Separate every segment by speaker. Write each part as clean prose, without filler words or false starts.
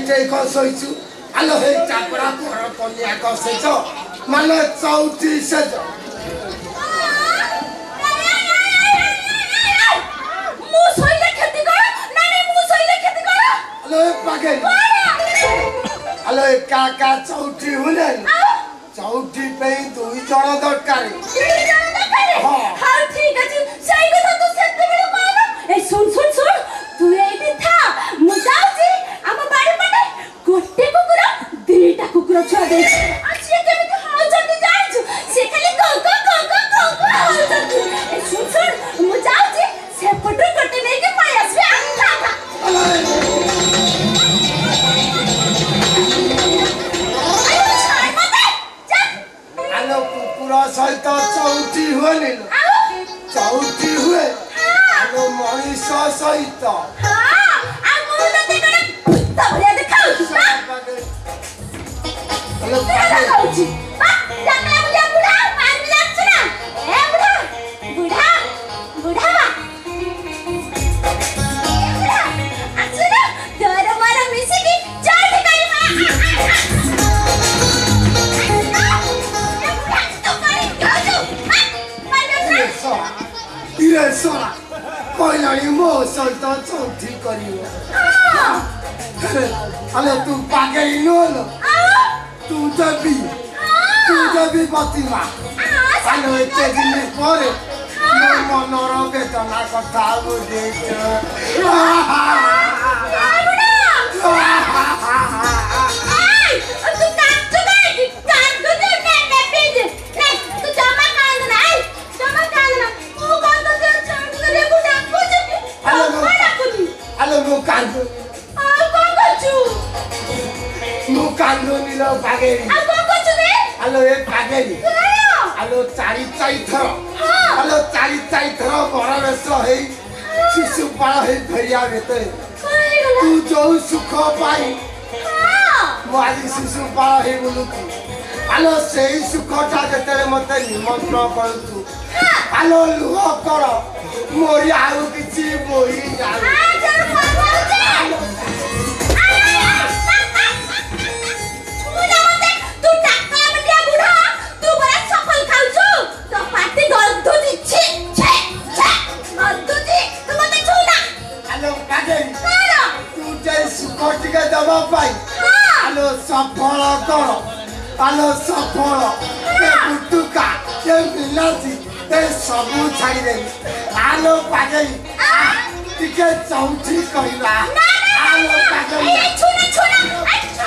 Speaker 1: ଏଇଠି କଣ ଶୋଇଛୁ ଆଲୋ ହେଇ ଚାପଡ଼ା ପର କନ୍ୟା କଷେଇଛ ମାନେ ଚଉଠି ସେଜ
Speaker 2: ମୁଁ ଶୋଇଲେ କ୍ଷତି କର ନାଇଁ ମୁଁ ଶୋଇଲେ କ୍ଷତି କର
Speaker 1: ଆଲୋ ଏ ପାଗେଲି ଆଲୋ ଏକା ଏକା ଚଉଠି ହୁଏ ଚଉଠି ପାଇଁ 2 ଜଣ ଦରକାର
Speaker 2: ହଉ ଠିକ ଅଛି ସେଇ କଥା ତୁ ସେତେବେଳେ କହିଲୁ ଏ ଶୁଣ ତୁ ଏଇଠି ଥା ମୁଁ ଯାଉଛି ଆମ ବାଡ଼ି ପଟେ ଗୋଟେ କୁକୁର 2ଟା କୁକୁର ଛୁଆ ଦେଇଛି ଆଉ ସିଏ କେମିତି ହଉଛନ୍ତି ଜାଣିଛୁ ସିଏ ଖାଲି କଙ୍କ ହଉଛନ୍ତି ଏ ଶୁଣ ମୁଁ ଯାଉଛି ସେପଟୁ ଗୋଟେ ନେଇକି ପଳେଇ ଆସିବି
Speaker 1: ଆଲୋ କୁକୁର ସହିତ ଚଉଠି ହୁଏନି ଚଉଠି ହୁଏ ଆଲୋ ମଣିଷ ସହିତ କହିଲାଣି ମୋ ସହିତ ଚଉଠି କରିବ ଆଲୋ ତୁ ପାଗେଇ ନୁହଁ ତୁ ଦେବି ପ୍ରତିମା ଆଲୋ ଏତେ ଦିନ ପରେ ମୋ ମନର ବେଦନା କଥା ବୁଝେଇଛ ମୁଁ କାନ୍ଦୁନି ଲୋ ପାଗେଳି ଆଲୋ ଏ ପାଗେଳି ଆଲୋ ଚାରି ଥର ବର ବେଶ ହେଇ ଶିଶୁପାଳ ହେଇ ଫେରିବା ଭିତରେ ତୁ ଯୋଉ ସୁଖ ପାଇ ମୁଁ ଆଜି ଶିଶୁପାଳ ହେଇ ବୁଲୁଛୁ ଆଲୋ ସେଇ ସୁଖଟା ଯେତେବେଳେ ମତେ ନିମନ୍ତ୍ରଣ କରୁଛୁ ଆଲୋ ଲୁହ କର ମୋରି ଆଉ କିଛି ବୋହି ଯାଉ दबा पाई आलो सफल करो आलो सफल ए बुटुका ए मिलाची ए सबु छाई दे आलो पागई टिके चौठी कहिला आलो पागई ए छुना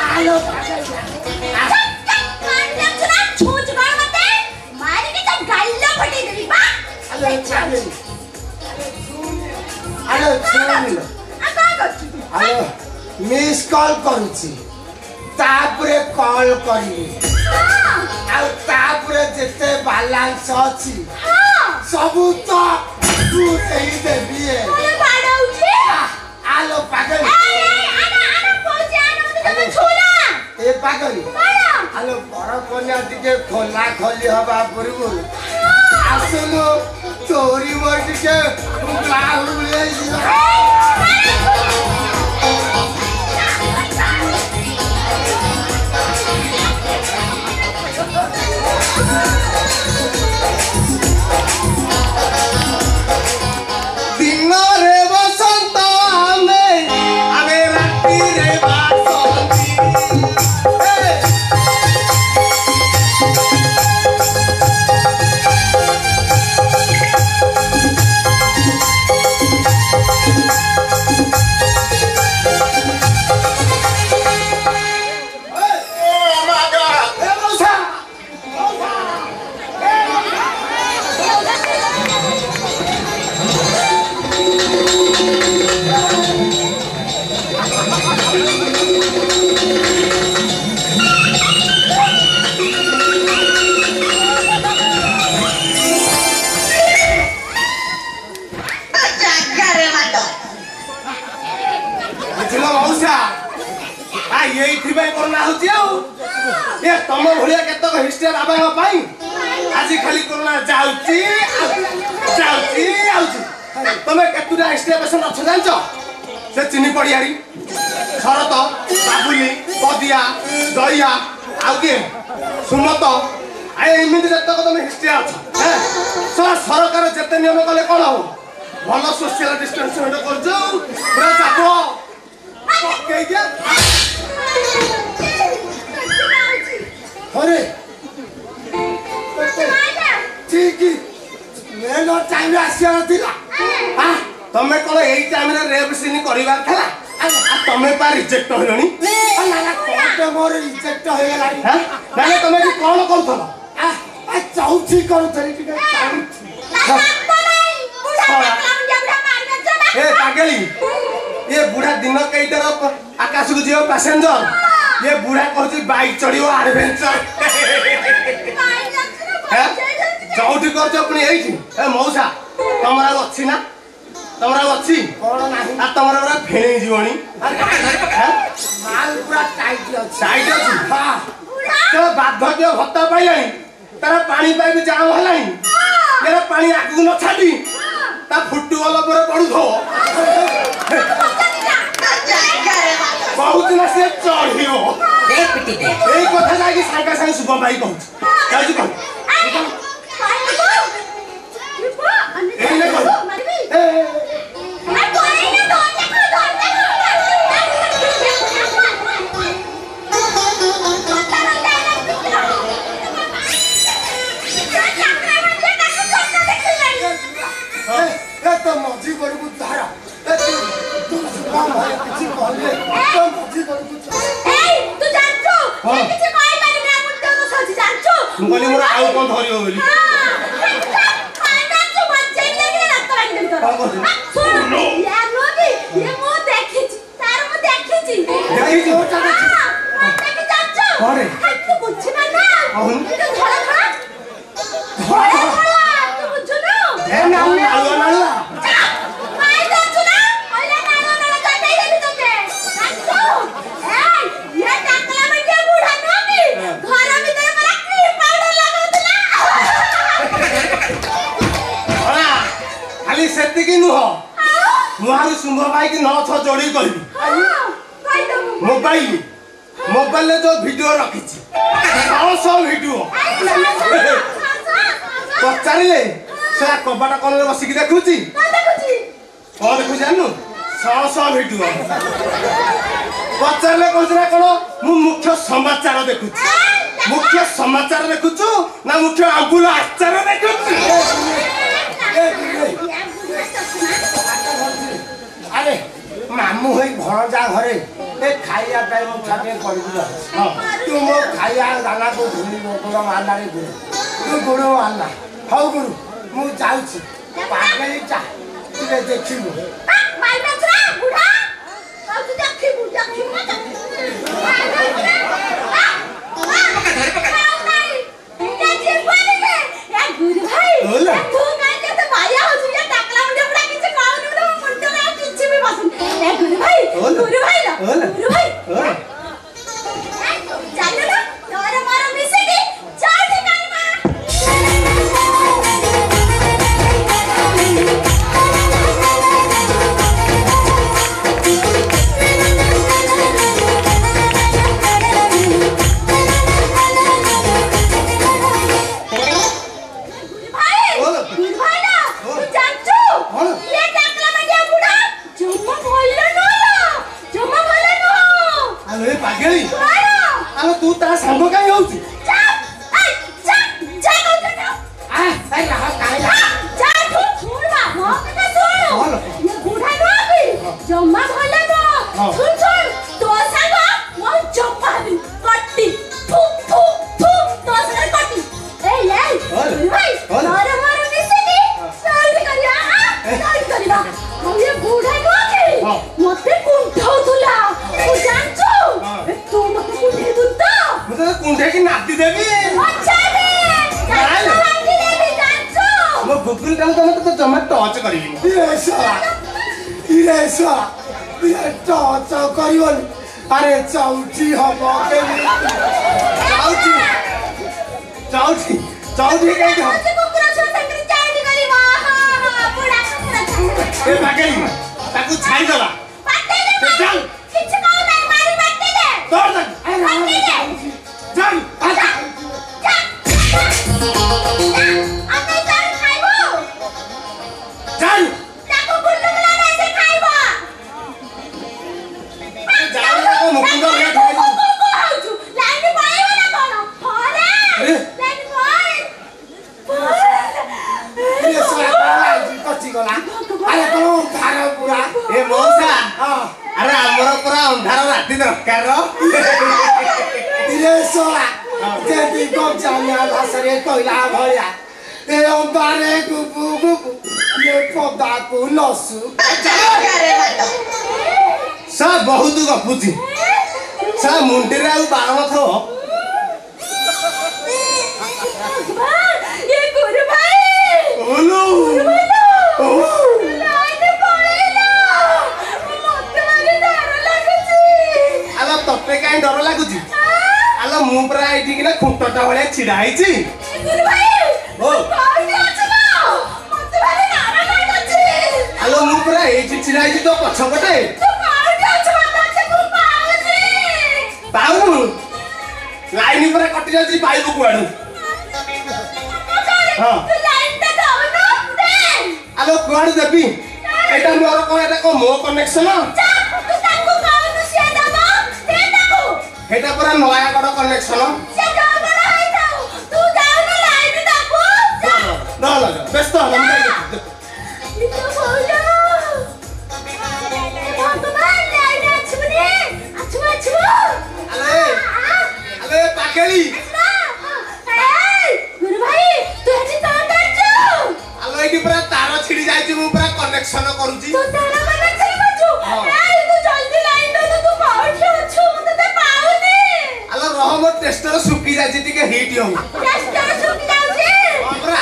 Speaker 1: आलो पागई छूच गण मते मारी के तब गाल्ला फटी देबी बा आलो पागई आलो छुनी आ का करछि आलो मिस कॉल करूची तापरे कॉल करी आ तापरे जेते बैलेंस अछि सबु तो तू देई देबी ए बाडौची आलो पागल आना पहुंचे आना मते छोला ए पागल आलो बड़ कन्या टिके खोला खोली हबा परबो आसलो तोरी मोर टिके बाहु ले तम भलिया केतक हिस्ट्री बाबा पाई आज खाली कोरोना जाउची तमे केतुरा हिस्ट्री पेशेंट अच्छा जानछ से चिनी पड़ियारी शरत बाबुली पदिया दया आउ किए सुमत एमती जतक तुम हिस्ट्री अच्छ सरकार जिते नियम कले कौन हम भल सोशल डिस्टेंसमेंट कर तमें कौन यही टाइम रेप सीन करार था तमें पा रिजेक्ट हो मोर रिजेक्ट हो गला तमें कौन कर चौथी करुली ये बुढ़ा दिन कईटार आकाश को जीव पैसेंजर ये बुढ़ा कहूँ बाइक चढ़ो एडवेंचर चौथी कर मौसा तुम अच्छी ना तुम अच्छी कौन ना तुम फेणी जीवनी माल पूरा टाइट टाइट अच्छी बार्धक्य भत्ता पाइला तार पानी पाइप जाम है यार पानी आगू न छाड़ी फुटबल पर पड़ू बहुत ना सी चढ़ो यही कथा जाकि सागे सागे शुभ भाई कहूँ मजी कर मुहार शुंभ भाई की 9 जोड़ी कह मोबाइल मोबाइल जो वीडियो रखी 900 वीडियो पचारे से कबाटा कौन बसिक देखुची कौन देखु जानू 100 वीडियो पचारे कहते कौन मु मुख्य समाचार देखुची मुख्य समाचार देखुचु ना मुख्य आंबुल आचार देखुची अरे मामू है भणजा घरे ए खाइया टाइम छाटे पड़ी तू मो खाइया दाना को भूली गोड़ मारना रे गुरु तू गोड़ मारना हौ गुरु मु जाउछि पागली जा तू देखिबो माई बचरा बुढ़ा तू देखिबो गुरु भाई तू काहे के माया हो जुया टाकला मुंडे बुढ़ा किछ खाओ नु मुंडे में किछ भी बसन ए गुरु भाई चलो ना तोर मारो मिसे की चार ठिकाने तू तारा संग कहीं होउची जम्मा भले न सुन सुन तो संग मो चप्पा भी कट्टी फु फु फु तो संग कट्टी ए भाई मारे मारे मिसे की साइड करिया ये बूढ़ा को के मते कुंठाउतुला तू जानछु तू मते कुंठे दुत्ता मते कुंठे की नाती देबी अच्छा दे नाती देबी जानछु मो गुगल टाइम तो जमा टच करिबी ये टच करिबन अरे चौथी हबो के चौथी कहीं हम कुकुरा छ संकरी चाइज करी हां बुढ़ा कुकुरा ए भागेली ताकू छाई दला पाटे दे चल किछ कहू ना नी को जानिया भाषारे कहला भया ए अंबारे गुबु गुबु ये पदा को लसु सा बहुत गपुची सा मुंडे रे आउ बाण थो
Speaker 2: ये गुरु भाई
Speaker 1: ओलो
Speaker 2: लाइन पळेला मते लागे डर लागुची
Speaker 1: आला तत्ते काई डर लागुची आला मु परा एठी किना खुंटटा भले छिडा आइची
Speaker 2: गुरु भाई
Speaker 1: ओ
Speaker 2: पाउडी अछि ना मते भाई डर लागुची
Speaker 1: आलो मु परा एठी छिडा आइची तो पछपटे
Speaker 2: तू पाउडी अछि मते तू पाउडी
Speaker 1: पाउनु लाइन परा कटि जाची पाइबु कुआडू हां
Speaker 2: तू लाइन ता दाउ ना दे
Speaker 1: आलो कुआडू देबी एटा मोर को एटा को मो कनेक्शन
Speaker 2: जा तू ताको काउनु से दाबो दे ताको
Speaker 1: एटा परा नयागड कनेक्शन
Speaker 2: से दाबो हाय दाउ तू जाउ ना लाइन दाबो
Speaker 1: न ल व्यस्त हम
Speaker 2: इतो बोलो भगवान लाइन छुने अछु
Speaker 1: अरे अरे पाकेली
Speaker 2: गुरु भाई तू हजी कहां करछु
Speaker 1: आलो एटी परा तार छिडी जाईची मु परा कनेक्शन करूची
Speaker 2: तू तारा मन छई बछु तू जल्दी लाइन दो तू पाउठी अछु मते ते पाउनी
Speaker 1: आलो रह मो टेस्टर सुकी जाईची टिके हिट हो
Speaker 2: टेस्टर सुकी जाउची
Speaker 1: हमरा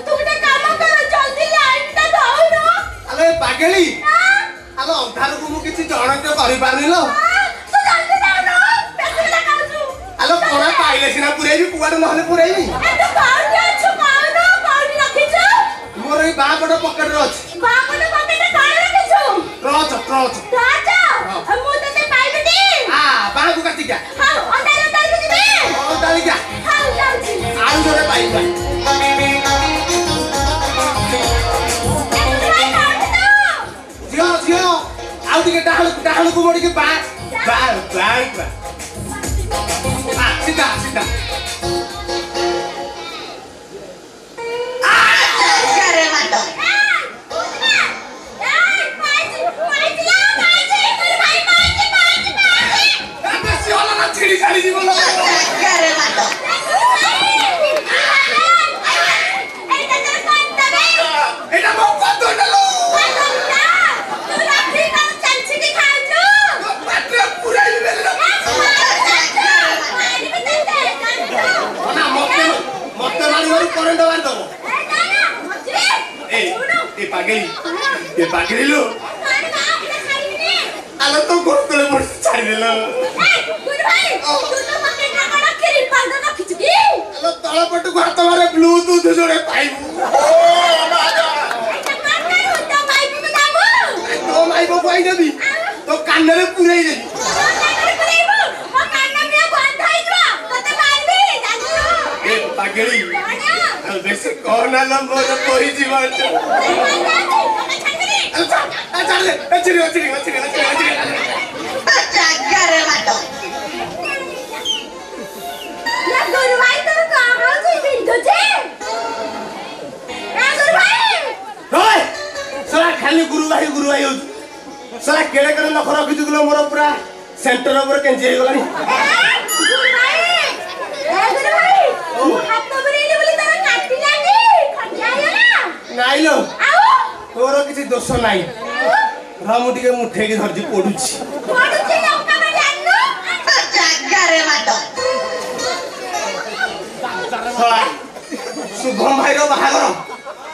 Speaker 2: तू ଗୋଟେ काम कर जल्दी लाइन ता दो न
Speaker 1: आलो ए पाकेली आलो अंधार को मु किछि जणक करि पारनी लो
Speaker 2: तू जल्दी जाउ न पेसे लगाउछु
Speaker 1: आलो कोना पाइले सिना पुरेबी कुआड नहले पुरेबी
Speaker 2: ए तू पाउठी अछु पाउन पाउठी रखिछु
Speaker 1: मोर ए बापड पकेट रे अछि
Speaker 2: बापन पकेट काढ रखिछु
Speaker 1: ट्रच
Speaker 2: राजा मु तते पाइबेटी
Speaker 1: आ बागु काटिका
Speaker 2: हां अंधार जिबे
Speaker 1: ओ डालिका
Speaker 2: हां जाउछि
Speaker 1: आलु जोरे पाइबा जियो जियो आउ टिके डाहल को मोडी के बा सीधा सीधा
Speaker 3: करे मातो
Speaker 1: बेसी होला ना छिडी छाडी जीवन
Speaker 3: करे मातो
Speaker 1: एटा मो कतो डलो पाटे पुराई बेले ना मते मारी मारी करंट मार दबो ए पागेली लो आलो तो गोतले मोर छाडी देलो आलो तळ पटु हात मारे ब्लूटूथ जोडे पाइबु तो माइबो पाइ देबी तो कानरे पुराई देबी ए पागेली आ बेसी कोना नंबर कोई जीवन अच्छा रे अच्छी
Speaker 3: करे मातो
Speaker 1: होय सला खाली गुरु भाई हो सला केड़े केड़े नख रखि दिलो मोर पूरा सेंटर ऊपर केंजे हे गलानी नाइ लो तोर किछि दोष नाइ रामु टिके मुठे के धरजी पडुछि
Speaker 3: करे मातो
Speaker 1: सला शुभम भाई रो बाहागर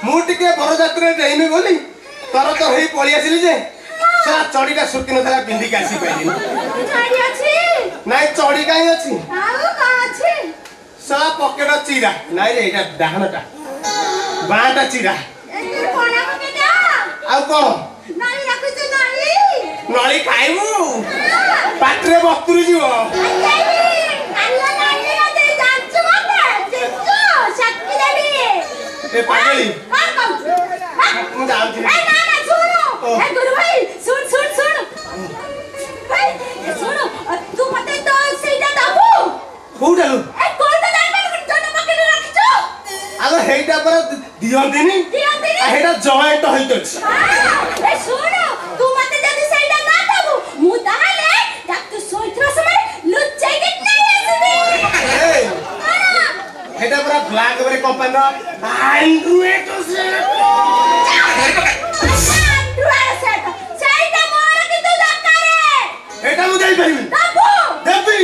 Speaker 1: मु टिके बरजात्रे डेइमे बोली तोर तो हेई पळी आसिली जे सला चडीटा सुकी नथला पिंदी के आसी पाइली नाइ चडी काई अछि सला पकेट चिरा नाइ रे एटा डाहनटा बाटा चिरा आ कोन नळी खाइबु पात्रे बतुरी जीवो ए पागली मु जाउछि
Speaker 2: गुरु भाई सुन तू मते तो सेटा दाबू
Speaker 1: कोउडालु
Speaker 2: ए कोटा दाबा जन पकेट रखिছো
Speaker 1: आलो हेइटा पर दियंतिनी आ हेटा जॉइंट होइतछ
Speaker 2: ए सुन तू मते जदी सेटा ना दाबू मु ताहाले तू सोइत्रा समय लुच्चाई के नहीं आसीबे
Speaker 1: कंपनी एंड्रॉइड सेट एटा मु देई परिबी देबी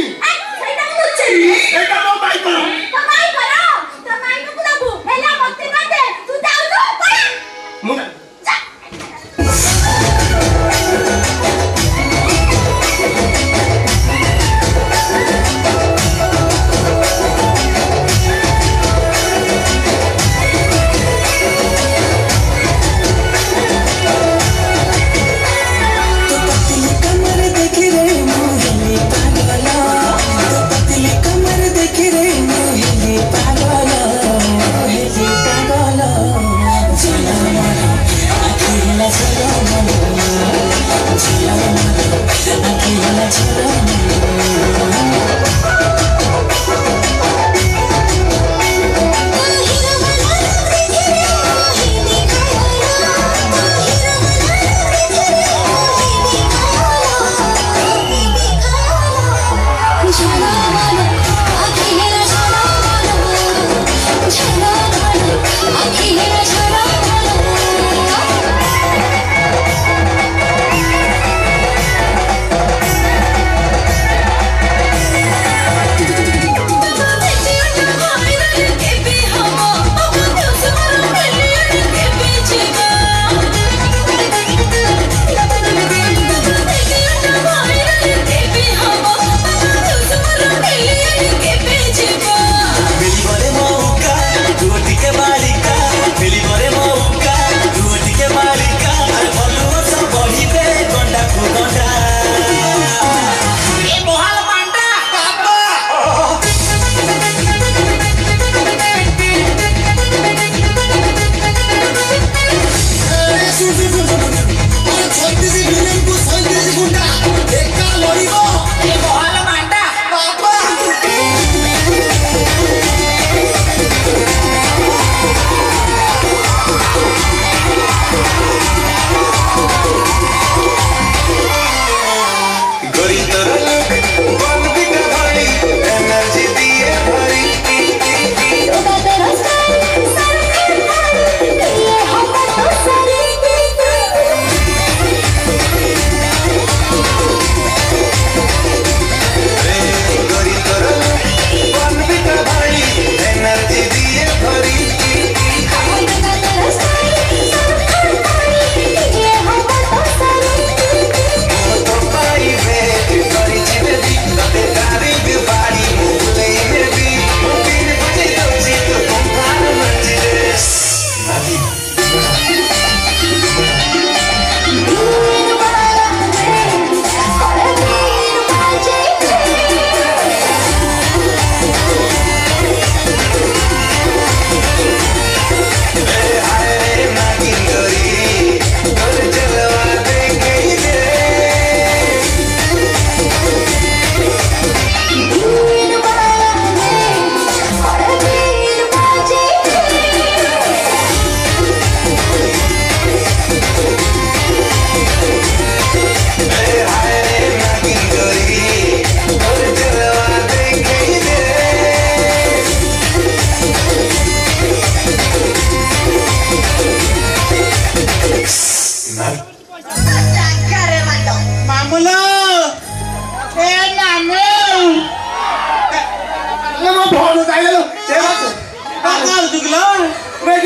Speaker 1: एटा मो बाई को मु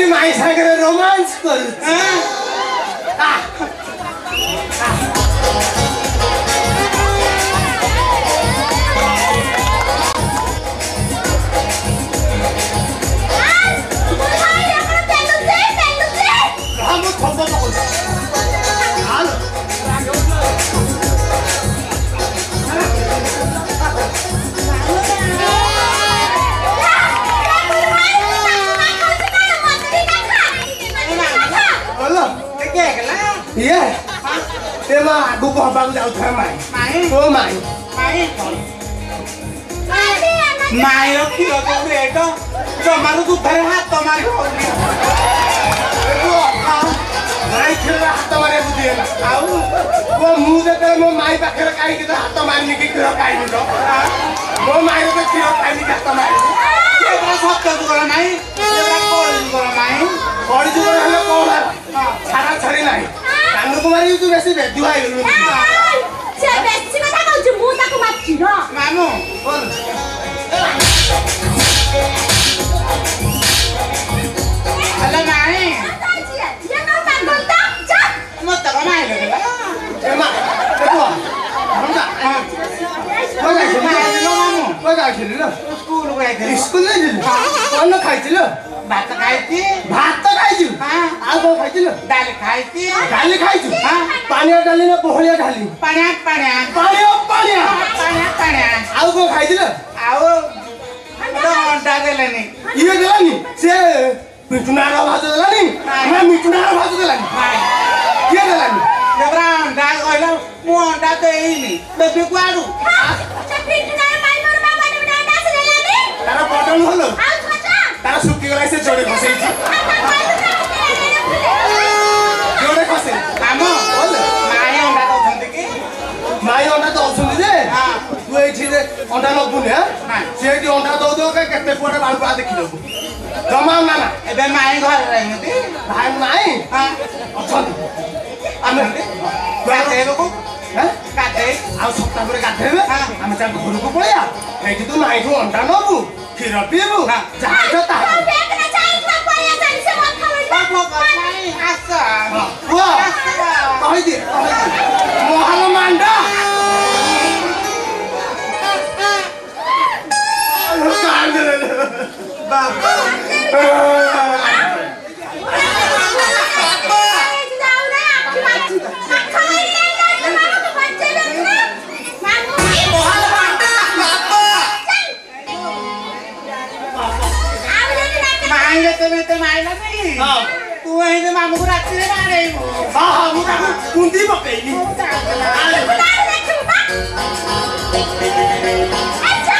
Speaker 1: माई सागर रोमांस करू iya dia mah aku kok bang jauh ramai oh mai mai lo kilo kau itu cuma lu tuh berhat tomar kau itu mai kilo hat tomar itu dia tahu gua muda kalau mau mai pakai kali kita hat tomar nih kilo kali itu mau mai itu kilo kali kita tomar dia terus hat tuh kalau mai ତୁ ବେଶୀ ବେଦୁଆ ହେଇଗଲୁ
Speaker 2: ସେ ବେଶୀ କଥା କହୁଛି ମୁଁ ତାକୁ ମାରୁଛି ର
Speaker 4: ମାମୁଁ ହ୍ୟାଲୋ ମାଇଁ ମତେ କଣ ମାଇଲ
Speaker 1: ଏମା ଦେଖ
Speaker 4: ମାମୁଁ
Speaker 1: ଯାଇଥିଲି ଲୋ
Speaker 4: ସ୍କୁଲକୁ ଯାଇଥିଲି
Speaker 1: ସ୍କୁଲ ଯାଇଥିଲି କଣ ଖାଇଥିଲ
Speaker 4: ଭାତ ଖାଇଛି
Speaker 1: ଭାତ ଖାଇଛୁ ଆଉ କଣ ଖାଇଥିଲ
Speaker 4: ଡାଲି ଖାଇଛି
Speaker 1: ଡାଲି ଖାଇଛୁ ପାଣିଆ ଡାଲି ନା ବହଳିଆ ଡାଲି
Speaker 4: ପାଣିଆ ପାଣିଆ
Speaker 1: ପାଣିଆ ପାଣିଆ
Speaker 4: ପାଣିଆ ପାଣିଆ
Speaker 1: ଆଉ କଣ ଖାଇଥିଲ
Speaker 4: ଆଉ ଅଣ୍ଡା ଦେଲେନି
Speaker 1: ଇଏ ଦେଲାନି ସେ ମିଠୁନାର ଭାତ ଦେଲାନି ନା ମିଠୁନାର ଭାତ ଦେଲାନି କିଏ ଦେଲାନି
Speaker 4: ଦେବରା ଅଣ୍ଡା କହିଲା ମୁଁ ଅଣ୍ଡା ଦେଇନି ଦେବି କୁଆଡୁ
Speaker 1: ତାର ପଟନ ଭଲ ତାର ଶୁଖିଗଲା ସେ ଜୋରେ ଖସେଇଛି ଜୋରେ ଖସେ
Speaker 4: ଆମ ମାଇଁ ଅଣ୍ଡା ଦଉଛନ୍ତି କି
Speaker 1: ମାଇଁ ଅଣ୍ଡା ଦଉଛନ୍ତି ଯେ ତୁ ଏଇଠି ଅଣ୍ଡା ନବୁନି ସେ ଏଇଠି ଅଣ୍ଡା ଦଉ କେତେ କୁଆଡେ ବାଳୁ ପା ଦେଖିଦବୁ ଜମା ନା ନା
Speaker 4: ଏବେ ମାଇଁ ଘରେ ରହିଛନ୍ତି
Speaker 1: ଭାଇ ନାଇଁ ଅଛନ୍ତି ଆମେ
Speaker 4: ଗାଧେଇବାକୁ ଗାଧେଇ
Speaker 1: ଆଉ ସପ୍ତାହ ପରେ ଗାଧେଇବେ ଆମେ ତା ଘରକୁ ପଳେଇବା ଏଇଠି ତୁ ମାଇଁଠୁ ଅଣ୍ଡା ନବୁ କ୍ଷୀର ପିଇବୁ ଯାହା ତାହା
Speaker 4: ଆସ
Speaker 1: କହିଦିଏ ମହାଲ ମାଣ୍ଡା
Speaker 4: ମାଇଁ ଯେତେବେଳେ ମାଇଲା ନାଇଁ ତୁ ଏଇନେ ମାମୁଁକୁ ରାତିରେ ବାଡ଼େଇବୁ
Speaker 1: ମୁଁ ତାକୁ କୁନ୍ଦି ପକେଇଲି
Speaker 2: ଆଚ୍ଛା